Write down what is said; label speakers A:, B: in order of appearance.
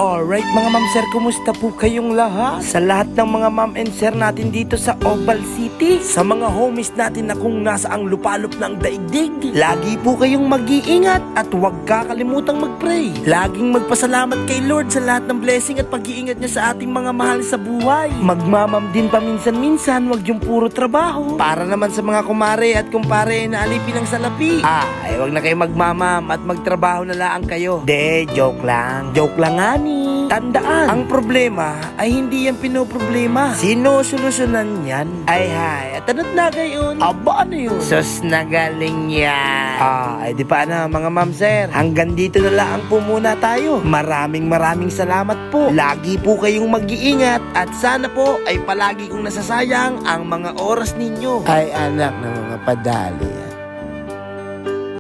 A: Alright mga ma'am sir, kumusta po kayong lahat? Sa lahat ng mga ma'am and sir natin dito sa Oval City, sa mga homies natin na kung nasa ang lupalop ng daigdig, lagi po kayong mag-iingat at huwag kakalimutang mag-pray. Laging magpasalamat kay Lord sa lahat ng blessing at pag-iingat niya sa ating mga mahal sa buhay. Magmamam din paminsan-minsan, huwag yung puro trabaho. Para naman sa mga kumare at kumpare na alipin ng salapi, ay huwag na kayo magmamam at magtrabaho na lang kayo. De, joke lang. Joke lang nga ni. Tandaan, ang problema ay hindi yan pinoproblema. Sinusolusyonan yan. Ay hay, at ano't na gayon? Aba ano yun? Sus na galing yan. Ay di pa na mga ma'am sir. Hanggang dito na lang po muna tayo. Maraming salamat po. Lagi po kayong mag-iingat at sana po ay palagi kong nasasayang ang mga oras ninyo. Ay anak na mga padali.